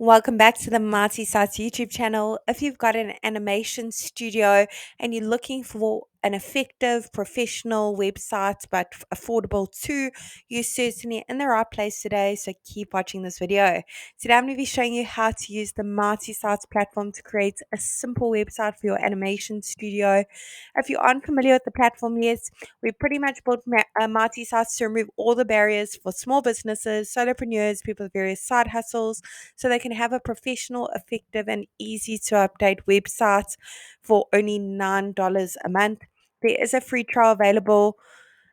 Welcome back to the Marty Sites YouTube channel. If you've got an animation studio and you're looking for an effective professional website but affordable too, you're certainly in the right place today. So keep watching this video. Today I'm going to be showing you how to use the Marty Sites platform to create a simple website for your animation studio. If you aren't familiar with the platform yet, we pretty much built Marty Sites to remove all the barriers for small businesses, solopreneurs, people with various side hustles so they can have a professional, effective, and easy to update website for only $9 a month. There is a free trial available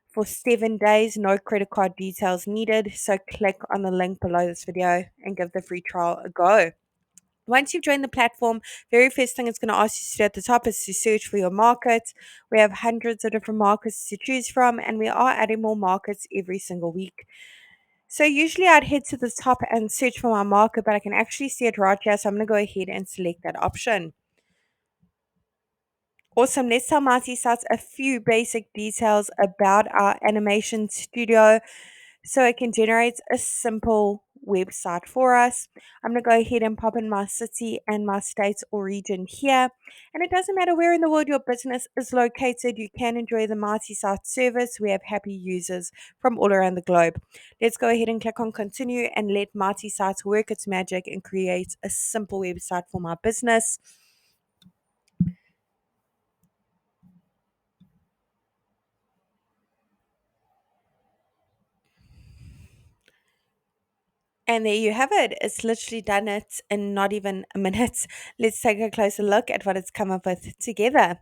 for 7 days, no credit card details needed. So click on the link below this video and give the free trial a go. Once you've joined the platform, very first thing it's going to ask you to do at the top is to search for your market. We have hundreds of different markets to choose from, and we are adding more markets every single week. So usually I'd head to the top and search for my market, but I can actually see it right here. So I'm going to go ahead and select that option. Awesome. Let's tell Marty Sites a few basic details about our animation studio so it can generate a simple website for us. I'm going to go ahead and pop in my city and my state or region here. And it doesn't matter where in the world your business is located, you can enjoy the Marty Site service. We have happy users from all around the globe. Let's go ahead and click on continue and let Marty Sites work its magic and create a simple website for my business. And there you have it. It's literally done it in not even a minute. Let's take a closer look at what it's come up with together.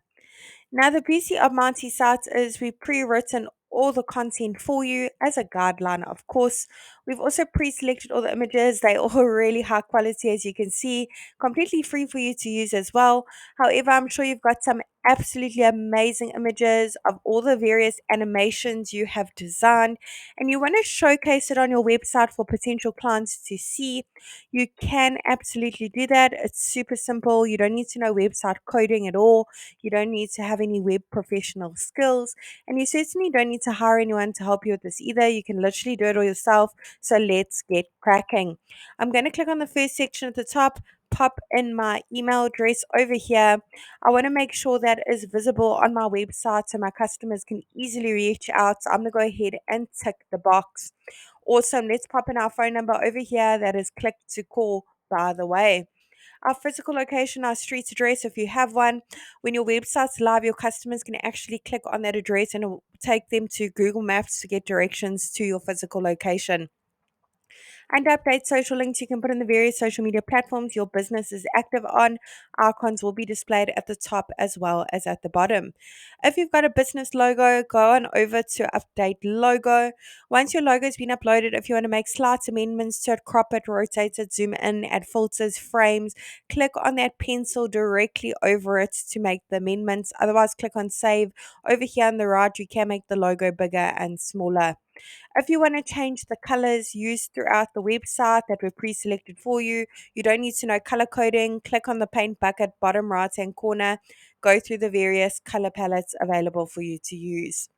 Now, the beauty of Monty Sites is we've pre-written all the content for you as a guideline, of course. We've also pre-selected all the images. They're all really high quality, as you can see, completely free for you to use as well. However, I'm sure you've got some absolutely amazing images of all the various animations you have designed, and you want to showcase it on your website for potential clients to see. You can absolutely do that. It's super simple. You don't need to know website coding at all. You don't need to have any web professional skills, and you certainly don't need to hire anyone to help you with this either. You can literally do it all yourself. So let's get cracking. I'm going to click on the first section at the top, pop in my email address over here. I want to make sure that is visible on my website so my customers can easily reach out. So I'm going to go ahead and tick the box. Awesome. Let's pop in our phone number over here that is clicked to call, by the way. Our physical location, our street address, if you have one. When your website's live, your customers can actually click on that address and it will take them to Google Maps to get directions to your physical location. And update social links you can put in the various social media platforms your business is active on. Icons will be displayed at the top as well as at the bottom. If you've got a business logo, go on over to update logo. Once your logo has been uploaded, if you want to make slight amendments to it, crop it, rotate it, zoom in, add filters, frames, click on that pencil directly over it to make the amendments. Otherwise, click on save. Over here on the right, you can make the logo bigger and smaller. If you want to change the colors used throughout the website that were pre-selected for you, you don't need to know color coding. Click on the paint bucket bottom right hand corner. Go through the various color palettes available for you to use.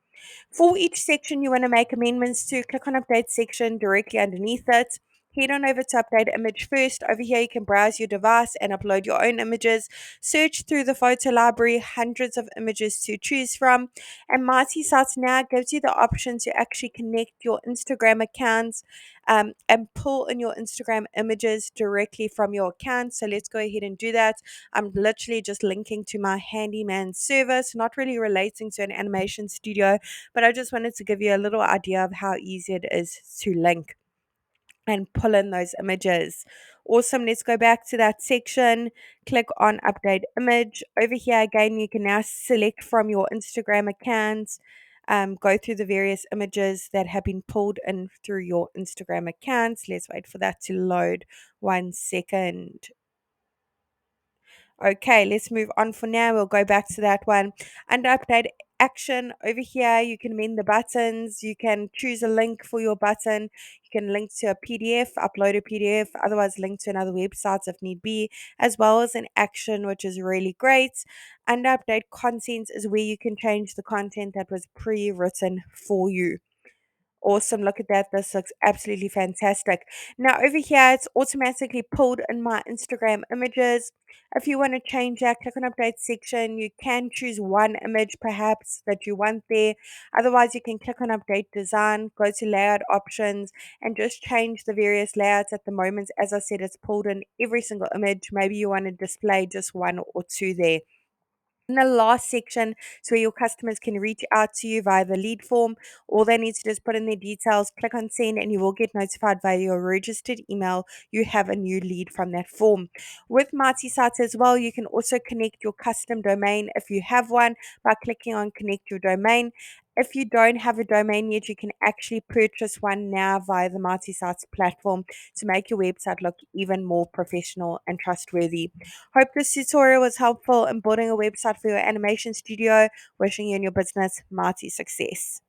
For each section you want to make amendments to, click on update section directly underneath it. Head on over to update image first. Over here you can browse your device and upload your own images. Search through the photo library, hundreds of images to choose from. And Mighty Sites now gives you the option to actually connect your Instagram accounts and pull in your Instagram images directly from your account. So let's go ahead and do that. I'm literally just linking to my handyman service, not really relating to an animation studio, but I just wanted to give you a little idea of how easy it is to link and pull in those images. Awesome. Let's go back to that section. Click on update image. Over here again, you can now select from your Instagram accounts. Go through the various images that have been pulled in through your Instagram accounts. Let's wait for that to load 1 second. Okay, let's move on for now. We'll go back to that one. Under update action over here, you can amend the buttons. You can choose a link for your button. You can link to a PDF, upload a PDF, otherwise link to another website if need be, as well as an action, which is really great. Under update content is where you can change the content that was pre-written for you. Awesome. Look at that. This looks absolutely fantastic. Now, over here, it's automatically pulled in my Instagram images. If you want to change that, click on update section. You can choose one image perhaps that you want there. Otherwise, you can click on update design, go to layout options, and just change the various layouts at the moment. As I said, it's pulled in every single image. Maybe you want to display just one or two there. In the last section is where your customers can reach out to you via the lead form. All they need to just put in their details, click on send, and you will get notified via your registered email. You have a new lead from that form. With Marty Sites as well, you can also connect your custom domain if you have one by clicking on connect your domain. If you don't have a domain yet, you can actually purchase one now via the Marty Sites platform to make your website look even more professional and trustworthy. Hope this tutorial was helpful in building a website for your animation studio. Wishing you and your business mighty success.